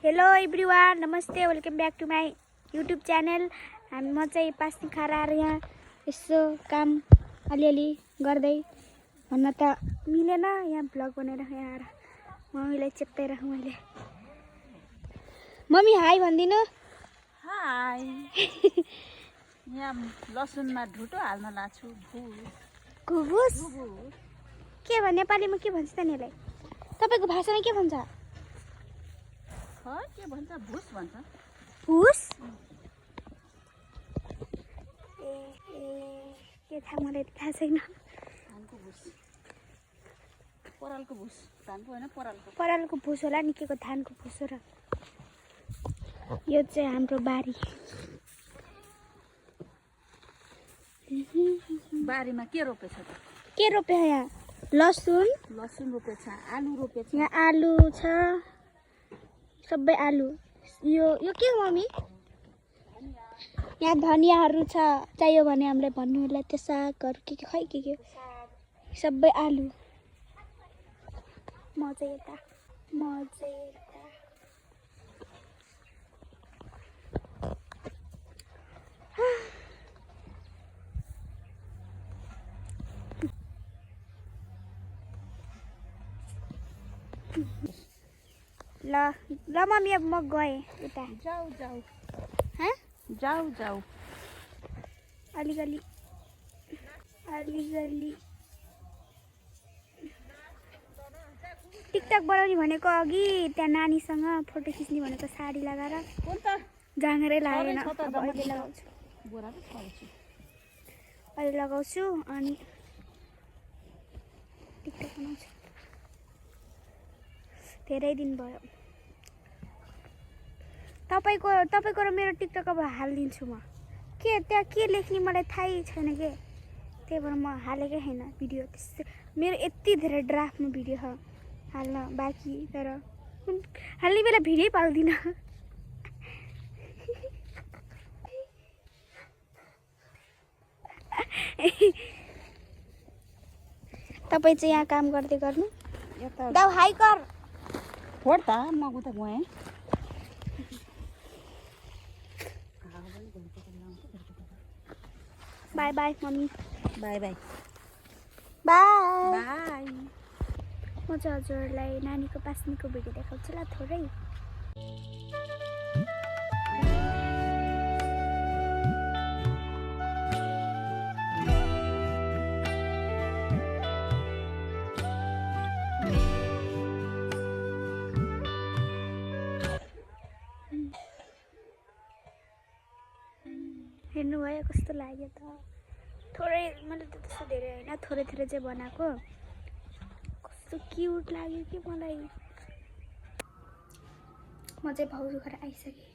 Hello everyone, नमस्ते, welcome back to my YouTube channel. म चाहिँ पास्नी खाएर आएर यहाँ यसो काम अलिअलि गर्दै भन्न त मिलेन, यहाँ भ्लग बनाएर यहाँ आएर मम्मीलाई चेप्टाइराखेँ मैले। मम्मी हाई भनिदिनु। हाई। यहाँ लसुनमा ढुटो हाल्न लाग्छु। घुबुस के भन्छ नेपालीमा, के भन्छ त नि यसलाई? तपाईँको भाषामा के भन्छ? के भन्छ? भुस भन्छ। भुस? के थाहा, मलाई थाहा छैन। धानको भुस, परालको भुस, धानको होइन परालको भुस होला नि, के को धानको भुस हो र। यो चाहिँ हाम्रो बारी। बारीमा के रोपेछ त? के रोपे यहाँ? लसुन रोपेछ, आलु रोपेछ। यहाँ आलु छ, सबै आलु। यो के हो मम्मी? यहाँ धनियाहरू छ, चाहियो भने हामीलाई भन्नु होला। त्यो सागहरू के खै के सबै आलु। म चाहिँ यता ल मम्मी, अब म गएँ उता। जाऊ अलिगली टिकटक बनाउने भनेको, अघि त्यहाँ नानीसँग फोटो खिच्ने भनेको, साडी लगाएर जाँगरै लागेन। अहिले लगाउँछु अनि टिकटक बनाउँछु। धेरै दिन भयो। तपाईको र मेरो टिकटक अब हालिदिन्छु म। के त्यहाँ के लेख्ने मलाई थाहै छैन के, त्यही भएर म हालेकै छैन भिडियो। त्यसै मेरो यति धेरै ड्राफ्टमा भिडियो छ हाल्न बाँकी, तर हाल्ने बेला भिडियो पाल्दिनँ। तपाईँ चाहिँ यहाँ काम गर्दै गर्नु। दाउ हाई कर। फोड त, म उता गएँ। By by mummy. बाई। म चाहिँ हजुरहरूलाई नानीको पास्नीको भिडियो देखाउँछु ल थोरै। हेर्नुभयो कस्तो लाग्यो त? थोरै, मैले त त्यस्तो धेरै होइन, थोरै चाहिँ बनाएको। कस्तो क्युट लाग्यो कि मलाई। म चाहिँ भाउजू घर आइसकेँ।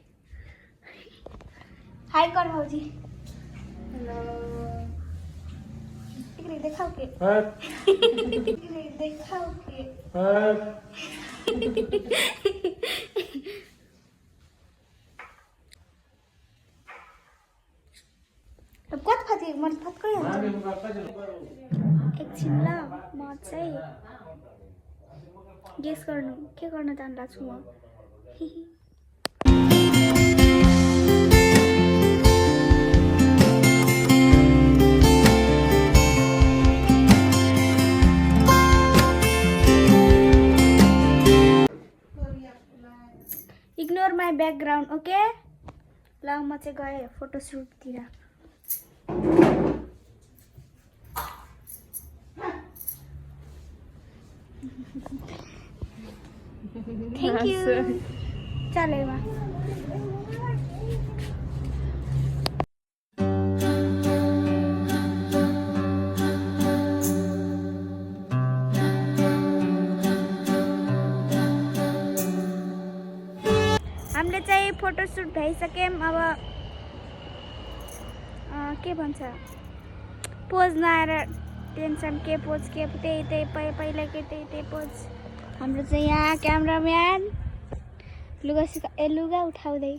हाई कर भाउजी। हेलो। टिकरी देखाऊ के? कति खाती मैले थत्कै एकछिन ल। म चाहिँ गेस गर्नु के गर्न जान्दा छु म। Ignore my background, okay? ल म चाहिँ गएँ फोटोसुटतिर। Thank you. चलेमा हामीले चाहिँ फोटोसुट भइसक्यौँ। अब के भन्छ, पोज नआएर टेन्सन, के पोज के त्यही पहिलाकै त्यही पोज। हाम्रो चाहिँ यहाँ क्यामराम्यान लुगा उठाउँदै,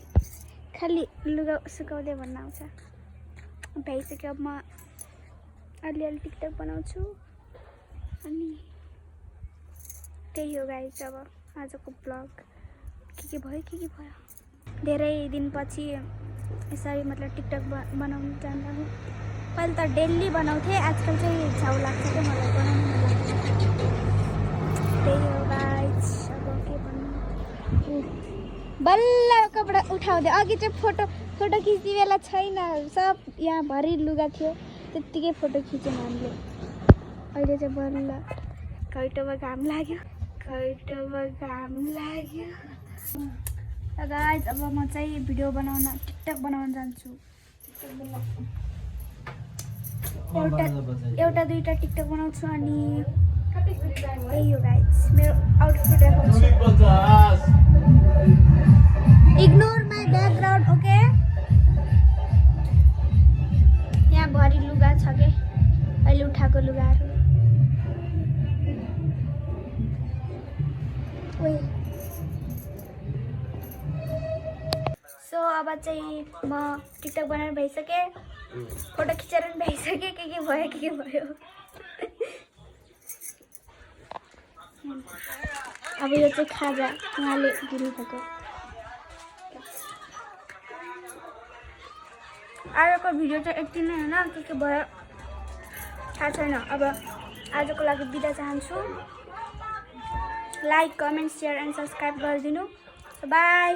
खालि लुगा सुकाउँदै भन्न आउँछ। भइसक्यो। अब म अलिअलि टिकटक बनाउँछु अनि त्यही हो गाइस अब आजको ब्लग। के भयो धेरै दिनपछि यसरी मतलब टिकटक बनाउन जाँदा पहिले त डेली बनाउँथेँ आजकल चाहिँ छाउ लाग्छ क्या मलाई बनाउनु मन लाग्छ त्यही हो गाइस अब के भन्नु बल्ल कपडा उठाउँदै अघि चाहिँ फोटो खिच्ने बेला छैन सब यहाँ भरि लुगा थियो त्यत्तिकै फोटो खिच्यौँ हामीले अहिले चाहिँ बल्ल घैटोमा घाम लाग्यो गाइस अब म चाहिँ भिडियो बनाउन टिकटक बनाउन जान्छु एउटा दुईटा टिकटक बनाउँछु अनि त्यही हो गाइस मेरो आउटफिट देखाउँछु इग्नोर माई ब्याकग्राउन्ड ओके यहाँ भरि लुगा छ के अहिले उठाएको लुगाहरू सो अब चाहिँ म टिकटक बनाएर भइसकेँ फोटो खिचेर पनि भइसकेँ के भयो अब यो चाहिँ खाजा उहाँले दिनुभएको आजको भिडियो चाहिँ यति नै होइन के भयो थाहा छैन अब आजको लागि बिदा चाहन्छु like comment share and subscribe गरिदिनु बाई